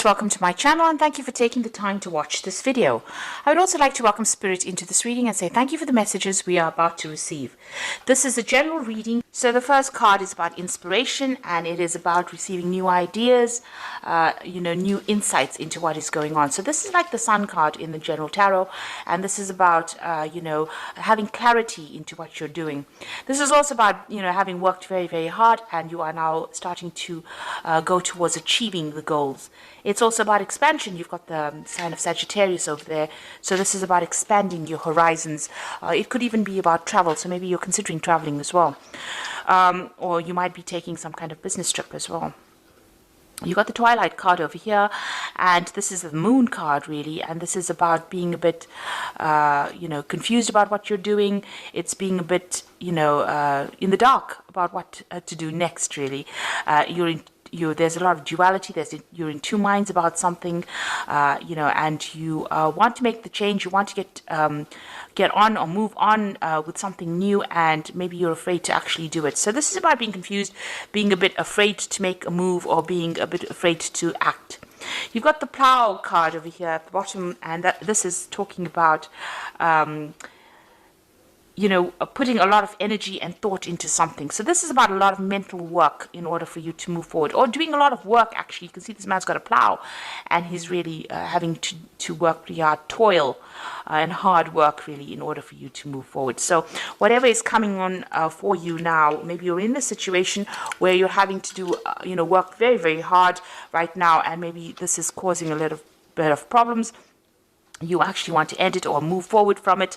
Welcome to my channel and thank you for taking the time to watch this video. I would also like to welcome Spirit into this reading and say thank you for the messages we are about to receive. This is a general reading. So the first card is about inspiration and it is about receiving new ideas, new insights into what is going on. So this is like the Sun card in the general tarot, and this is about, having clarity into what you're doing. This is also about, having worked very, very hard and you are now starting to go towards achieving the goals. It's also about expansion. You've got the sign of Sagittarius over there. So this is about expanding your horizons. It could even be about travel. So maybe you're considering traveling as well. Or you might be taking some kind of business trip as well. You got the Twilight card over here, and this is the Moon card really, and this is about being a bit, confused about what you're doing. It's being a bit, in the dark about what to do next really. There's a lot of duality. You're in two minds about something, and you want to make the change. You want to get on or move on with something new, and maybe you're afraid to actually do it. So this is about being confused, being a bit afraid to make a move, or being a bit afraid to act. You've got the Plow card over here at the bottom, and this is talking about putting a lot of energy and thought into something. So this is about a lot of mental work in order for you to move forward, or doing a lot of work. Actually, you can see this man's got a plow and he's really having to work pretty hard, toil and hard work really in order for you to move forward. So whatever is coming on for you now, maybe you're in a situation where you're having to do work very, very hard right now, and maybe this is causing a little bit of problems. You actually want to end it or move forward from it.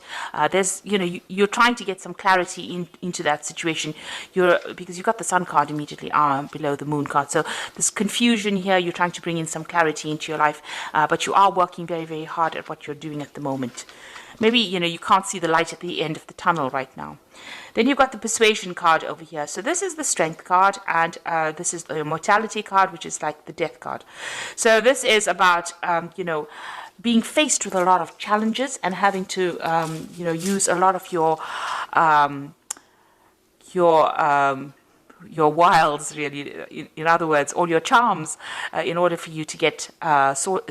You're trying to get some clarity into that situation. Because you've got the Sun card immediately below the Moon card. So this confusion here, you're trying to bring in some clarity into your life, but you are working very, very hard at what you're doing at the moment. Maybe, you can't see the light at the end of the tunnel right now. Then you've got the Persuasion card over here. So this is the Strength card, and this is the Mortality card, which is like the Death card. So this is about, being faced with a lot of challenges and having to, use a lot of your wiles, really, in other words, all your charms, in order for you to get sort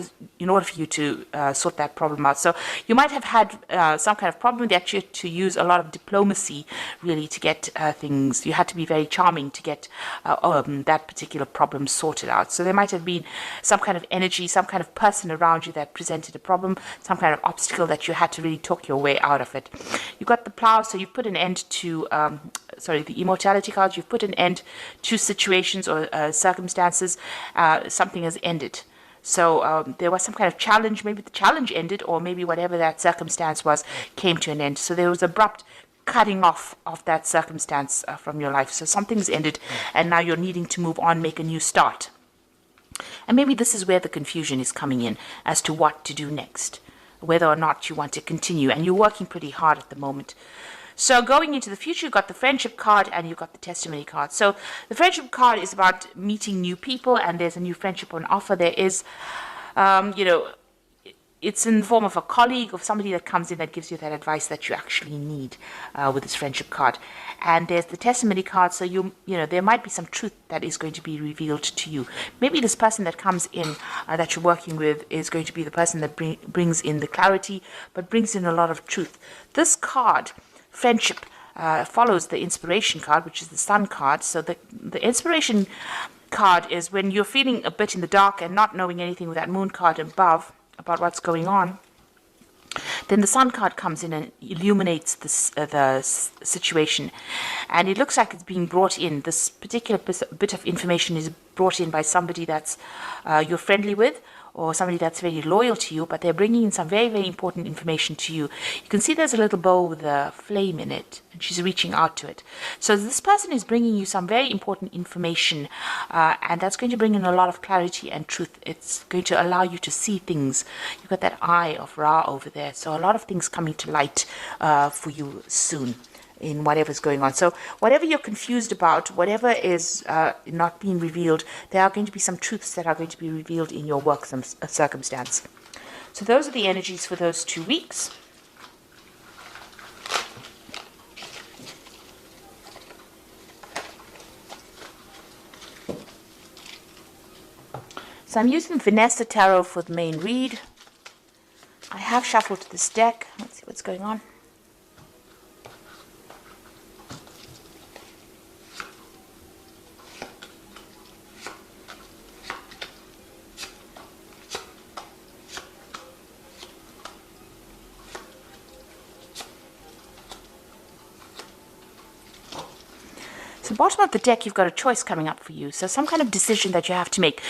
that problem out. So you might have had some kind of problem that you had to use a lot of diplomacy really to get things. You had to be very charming to get that particular problem sorted out. So there might have been some kind of energy, some kind of person around you that presented a problem, some kind of obstacle that you had to really talk your way out of it. You got the Plow, so you put an end to the Immortality card. You've put an end to situations or circumstances. Something has ended. So there was some kind of challenge. Maybe the challenge ended, or maybe whatever that circumstance was came to an end. So there was abrupt cutting off of that circumstance from your life. So something's ended, and now you're needing to move on, make a new start. And maybe this is where the confusion is coming in as to what to do next, whether or not you want to continue. And you're working pretty hard at the moment. So going into the future, you've got the Friendship card and you've got the Testimony card. So the Friendship card is about meeting new people, and there's a new friendship on offer. There is, it's in the form of a colleague, of somebody that comes in that gives you that advice that you actually need with this Friendship card. And there's the Testimony card, so there might be some truth that is going to be revealed to you. Maybe this person that comes in that you're working with is going to be the person that brings in the clarity, but brings in a lot of truth. This card, Friendship, follows the Inspiration card, which is the Sun card. So the Inspiration card is when you're feeling a bit in the dark and not knowing anything with that Moon card above about what's going on. Then the Sun card comes in and illuminates the situation, and it looks like it's being brought in. This particular bit of information is brought in by somebody that's you're friendly with, or somebody that's very loyal to you, but they're bringing in some very, very important information to you. You can see there's a little bowl with a flame in it, and she's reaching out to it. So this person is bringing you some very important information, and that's going to bring in a lot of clarity and truth. It's going to allow you to see things. You've got that Eye of Ra over there, so a lot of things coming to light for you soon in whatever's going on. So whatever you're confused about, whatever is not being revealed, there are going to be some truths that are going to be revealed in your work circumstance. So those are the energies for those 2 weeks. So I'm using Vanessa Tarot for the main read. I have shuffled this deck. Let's see what's going on. So bottom of the deck, you've got a choice coming up for you. So some kind of decision that you have to make.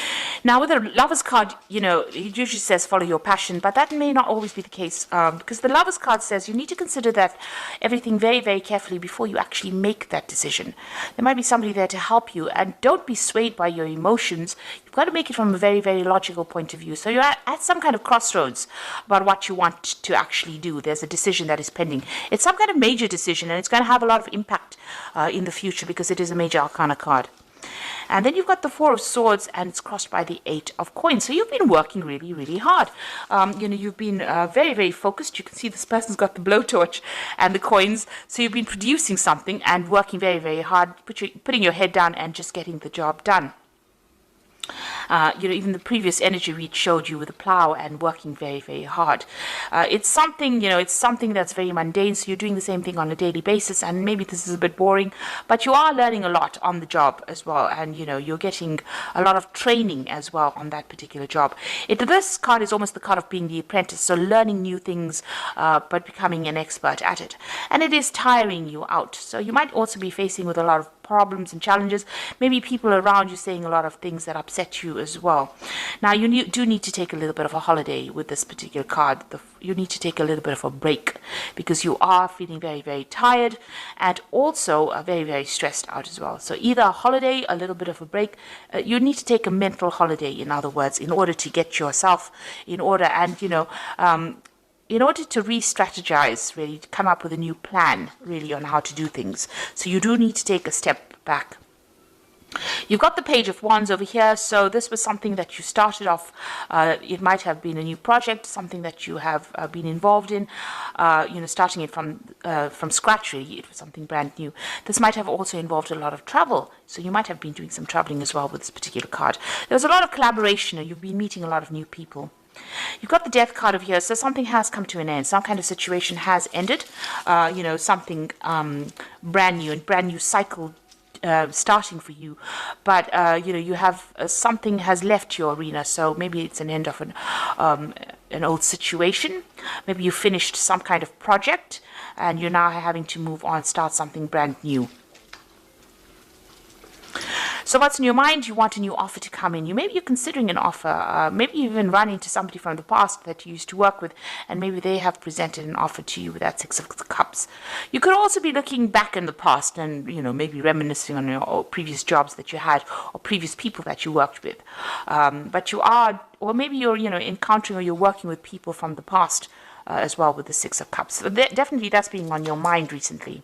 Now with the Lover's card, you know, it usually says follow your passion, but that may not always be the case, because the Lover's card says you need to consider that everything very, very carefully before you actually make that decision. There might be somebody there to help you, and don't be swayed by your emotions. You've got to make it from a very, very logical point of view. So you're at some kind of crossroads about what you want to actually do. There's a decision that is pending. It's some kind of major decision, and it's going to have a lot of impact in the future, because it is a major arcana card. And then you've got the Four of Swords, and it's crossed by the Eight of Coins. So you've been working really, really hard. You know, you've been very, very focused. You can see this person's got the blowtorch and the coins. So you've been producing something and working very, very hard, putting your head down and just getting the job done. You know, even the previous energy read showed you with the plow and working very, very hard. It's something, you know, it's something that's very mundane, so you're doing the same thing on a daily basis, and maybe this is a bit boring, but you are learning a lot on the job as well, and, you know, you're getting a lot of training as well on that particular job. This card is almost the card of being the apprentice, so learning new things, but becoming an expert at it. And it is tiring you out, so you might also be facing with a lot of problems and challenges, maybe people around you saying a lot of things that upset you as well. Now you do need to take a little bit of a holiday with this particular card. You need to take a little bit of a break, because you are feeling very, very tired, and also very, very stressed out as well. So either a holiday, a little bit of a break. You need to take a mental holiday, in other words, in order to get yourself in order, and, you know, in order to re-strategize, really, to come up with a new plan, really, on how to do things. So you do need to take a step back. You've got the Page of Wands over here, so this was something that you started off, it might have been a new project, something that you have been involved in, you know, starting it from scratch, really. It was something brand new. This might have also involved a lot of travel, so you might have been doing some traveling as well with this particular card. There was a lot of collaboration, and you've been meeting a lot of new people. You've got the Death card over here, so something has come to an end. Some kind of situation has ended. You know, something brand new, and brand new cycle starting for you. But you know, you have something has left your arena. So maybe it's an end of an old situation. Maybe you finished some kind of project, and you're now having to move on, start something brand new. So what's in your mind? You want a new offer to come in. Maybe you're considering an offer. Maybe you even run into somebody from the past that you used to work with, and maybe they have presented an offer to you with that Six of Cups. You could also be looking back in the past and, you know, maybe reminiscing on your previous jobs that you had, or previous people that you worked with. But you are, or maybe you're, you know, encountering, or you're working with people from the past as well with the Six of Cups. So definitely that's been on your mind recently.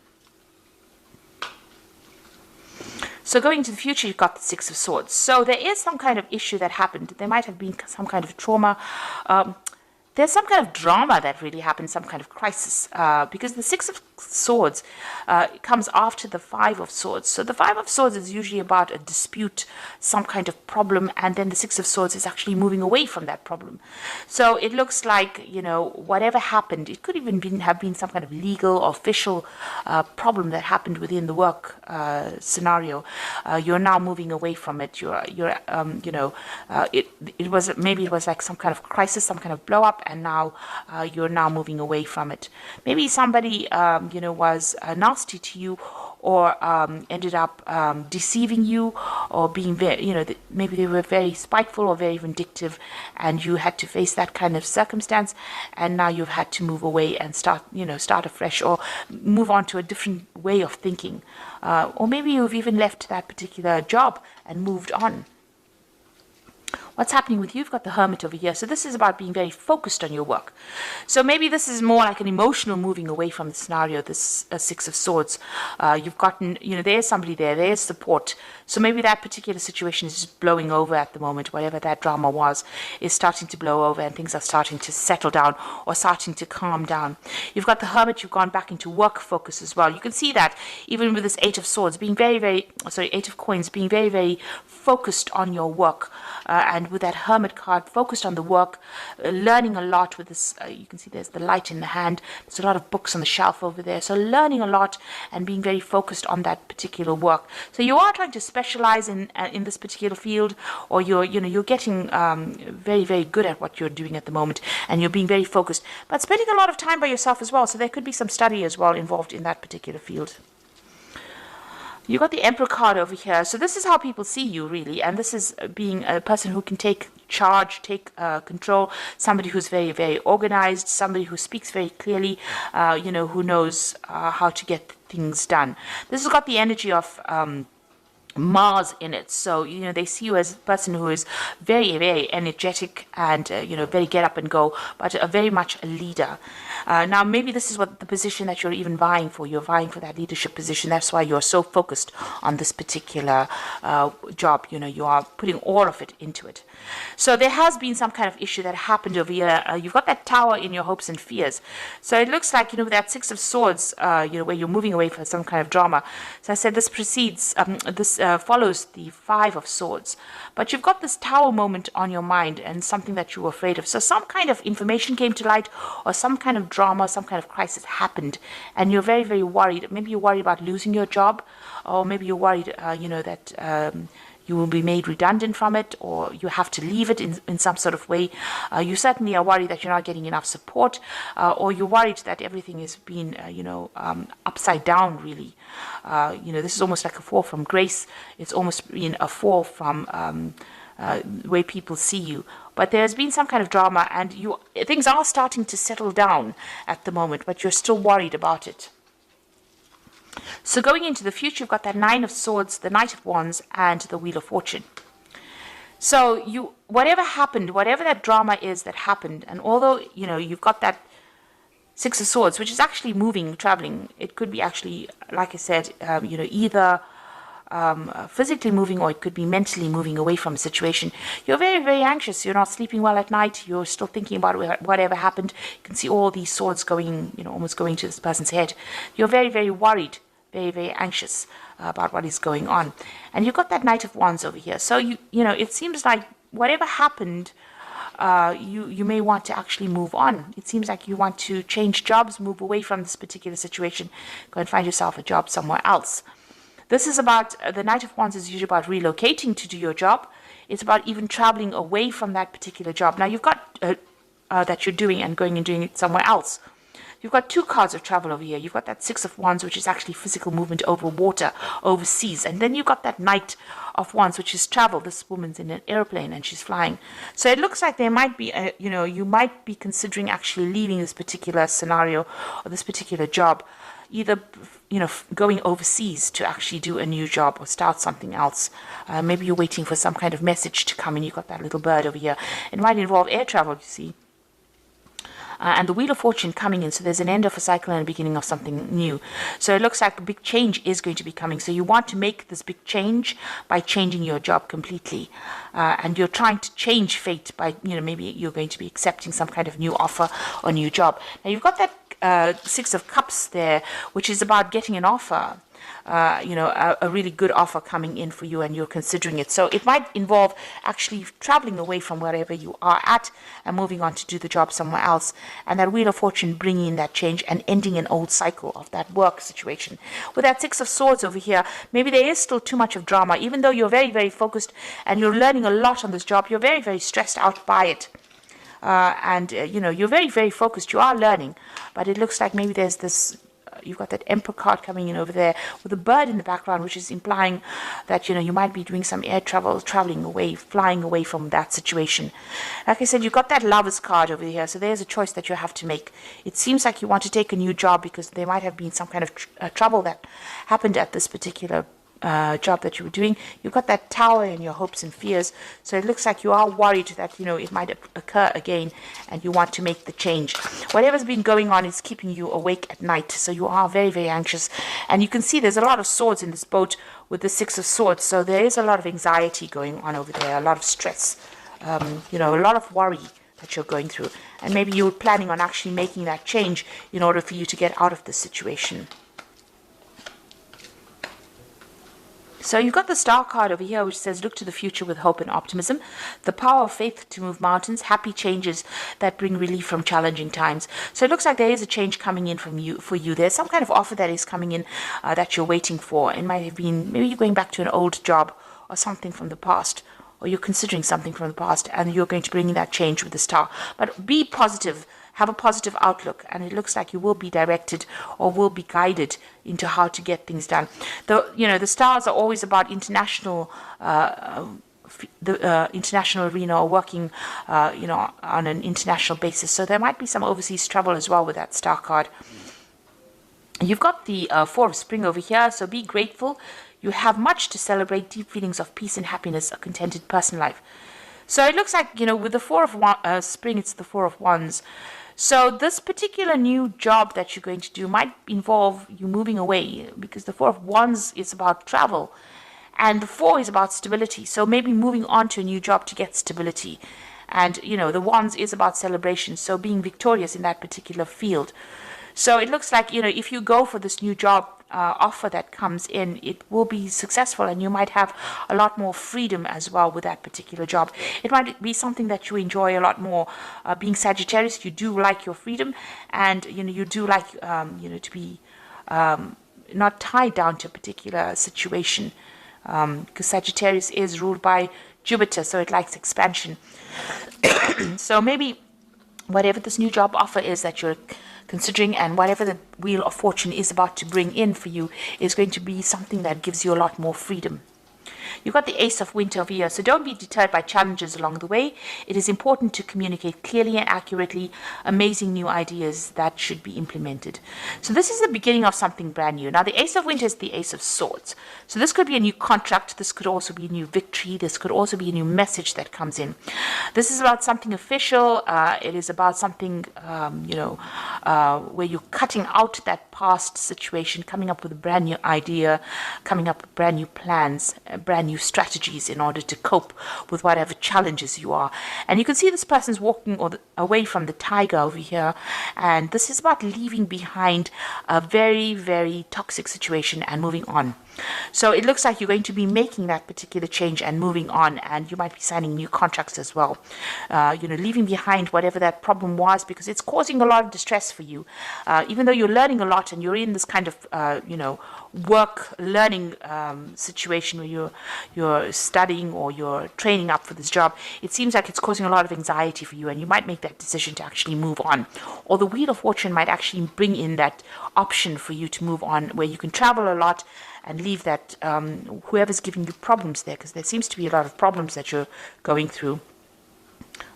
So going into the future, you've got the Six of Swords. So there is some kind of issue that happened. There might have been some kind of trauma. There's some kind of drama that really happened, some kind of crisis, because the Six of Swords comes after the Five of Swords. So the Five of Swords is usually about a dispute, some kind of problem, and then the Six of Swords is actually moving away from that problem. So it looks like, you know, whatever happened, it could even have been some kind of legal or official problem that happened within the work scenario. You're now moving away from it. You know, it was, maybe it was like some kind of crisis, some kind of blow up, and now you're now moving away from it. Maybe somebody you know, was nasty to you, or ended up deceiving you, or being very, you know, maybe they were very spiteful or very vindictive, and you had to face that kind of circumstance, and now you've had to move away and start, you know, start afresh, or move on to a different way of thinking, or maybe you've even left that particular job and moved on. What's happening with you? You've got the Hermit over here. So this is about being very focused on your work. So maybe this is more like an emotional moving away from the scenario, this Six of Swords. You've gotten, you know, there's somebody there, there's support. So maybe that particular situation is just blowing over at the moment. Whatever that drama was is starting to blow over, and things are starting to settle down, or starting to calm down. You've got the Hermit. You've gone back into work focus as well. You can see that even with this Eight of Swords, being Eight of Coins, being very, very focused on your work, and and with that Hermit card, focused on the work, learning a lot with this. You can see there's the light in the hand. There's a lot of books on the shelf over there. So learning a lot and being very focused on that particular work. So you are trying to specialize in this particular field, or you're getting very, very good at what you're doing at the moment, and you're being very focused, but spending a lot of time by yourself as well. So there could be some study as well involved in that particular field. You got the Emperor card over here. So this is how people see you, really. And this is being a person who can take charge, take control, somebody who's very, very organized, somebody who speaks very clearly, who knows how to get things done. This has got the energy of Mars in it. So, they see you as a person who is very, very energetic and, very get up and go, but very much a leader. Now, maybe this is what the position that you're even vying for. You're vying for that leadership position. That's why you're so focused on this particular job. You are putting all of it into it. So there has been some kind of issue that happened over here. You've got that Tower in your hopes and fears. So it looks like, with that Six of Swords, where you're moving away from some kind of drama. So I said this precedes, follows the Five of Swords. But you've got this Tower moment on your mind and something that you were afraid of. So some kind of information came to light, or some kind of drama, some kind of crisis happened, and you're very, very worried. Maybe you're worried about losing your job, or maybe you're worried, that you will be made redundant from it, or you have to leave it in some sort of way. You certainly are worried that you're not getting enough support, or you're worried that everything is being, upside down, really. This is almost like a fall from grace. It's almost been a fall from the way people see you. But there's been some kind of drama, and things are starting to settle down at the moment, but you're still worried about it. So going into the future, you've got that Nine of Swords, the Knight of Wands, and the Wheel of Fortune. So whatever happened, whatever that drama is that happened, and although, you've got that Six of Swords, which is actually moving, traveling, it could be actually, like I said, either physically moving, or it could be mentally moving away from a situation. You're very, very anxious. You're not sleeping well at night. You're still thinking about whatever happened. You can see all these swords going, almost going to this person's head. You're very, very worried, very, very anxious about what is going on. And you've got that Knight of Wands over here. So, it seems like whatever happened, you may want to actually move on. It seems like you want to change jobs, move away from this particular situation, go and find yourself a job somewhere else. This is about, the Knight of Wands is usually about relocating to do your job. It's about even traveling away from that particular job. Now, you've got that you're doing and going and doing it somewhere else. You've got two cards of travel over here. You've got that Six of Wands, which is actually physical movement over water, overseas. And then you've got that Knight of Wands, which is travel. This woman's in an airplane and she's flying. So it looks like there might be, you might be considering actually leaving this particular scenario or this particular job. Either, going overseas to actually do a new job or start something else. Maybe you're waiting for some kind of message to come in. You've got that little bird over here. It might involve air travel, you see. And the Wheel of Fortune coming in. So there's an end of a cycle and a beginning of something new. So it looks like a big change is going to be coming. So you want to make this big change by changing your job completely. And you're trying to change fate by, maybe you're going to be accepting some kind of new offer or new job. Now you've got that Six of Cups there, which is about getting an offer, a really good offer coming in for you, and you're considering it. So it might involve actually traveling away from wherever you are at and moving on to do the job somewhere else. And that Wheel of Fortune bringing in that change and ending an old cycle of that work situation. With that Six of Swords over here, maybe there is still too much of drama. Even though you're very, very focused and you're learning a lot on this job, you're very, very stressed out by it. You're very, very focused. You are learning, but it looks like maybe there's this, you've got that Emperor card coming in over there with a bird in the background, which is implying that, you might be doing some air travel, traveling away, flying away from that situation. Like I said, you've got that Lovers card over here, so there's a choice that you have to make. It seems like you want to take a new job because there might have been some kind of trouble that happened at this particular job that you were doing. You've got that Tower in your hopes and fears, so it looks like you are worried that it might occur again, and you want to make the change. Whatever's been going on is keeping you awake at night, so you are very, very anxious. And you can see there's a lot of swords in this boat with the Six of Swords, so there is a lot of anxiety going on over there, a lot of stress, a lot of worry that you're going through, and maybe you're planning on actually making that change in order for you to get out of this situation. So you've got the star card over here, which says, look to the future with hope and optimism, the power of faith to move mountains, happy changes that bring relief from challenging times. So it looks like there is a change coming in for you. There's some kind of offer that is coming in that you're waiting for. It might have been, maybe you're going back to an old job or something from the past, or you're considering something from the past, and you're going to bring in that change with the star. But be positive. Have a positive outlook, and it looks like you will be directed or will be guided into how to get things done. The stars are always about international, the international arena, or working, on an international basis. So there might be some overseas travel as well with that star card. You've got the Four of Spring over here, so be grateful. You have much to celebrate, deep feelings of peace and happiness, a contented personal life. So it looks like, with the Four of Spring, it's the Four of Wands. So this particular new job that you're going to do might involve you moving away, because the Four of Wands is about travel and the Four is about stability. So maybe moving on to a new job to get stability. And, the Wands is about celebration. So being victorious in that particular field. So it looks like, if you go for this new job offer that comes in, it will be successful, and you might have a lot more freedom as well with that particular job. It might be something that you enjoy a lot more. Being Sagittarius, you do like your freedom, and you do like to be not tied down to a particular situation, because Sagittarius is ruled by Jupiter, so it likes expansion. So maybe whatever this new job offer is that you're considering, and whatever the Wheel of Fortune is about to bring in for you, is going to be something that gives you a lot more freedom. You've got the Ace of Winter over here, so don't be deterred by challenges along the way. It is important to communicate clearly and accurately amazing new ideas that should be implemented. So this is the beginning of something brand new. Now the Ace of Winter is the Ace of Swords. So this could be a new contract, this could also be a new victory, this could also be a new message that comes in. This is about something official. It is about something, where you're cutting out that past situation, coming up with a brand new idea, coming up with brand new plans, brand new strategies in order to cope with whatever challenges you are. And you can see this person's walking away from the tiger over here, and this is about leaving behind a very, very toxic situation and moving on. So it looks like you're going to be making that particular change and moving on, and you might be signing new contracts as well. Leaving behind whatever that problem was, because it's causing a lot of distress for you. Even though you're learning a lot and you're in this kind of, work learning situation where you're studying or you're training up for this job, it seems like it's causing a lot of anxiety for you, and you might make that decision to actually move on. Or the Wheel of Fortune might actually bring in that option for you to move on, where you can travel a lot and leave that whoever's giving you problems there, because there seems to be a lot of problems that you're going through,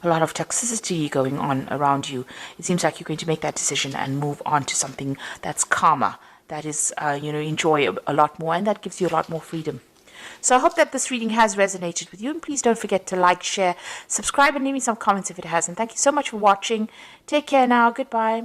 a lot of toxicity going on around you. It seems like you're going to make that decision and move on to something that's calmer, that is, enjoy a lot more, and that gives you a lot more freedom. So I hope that this reading has resonated with you, and please don't forget to like, share, subscribe, and leave me some comments if it has. And thank you so much for watching. Take care now. Goodbye.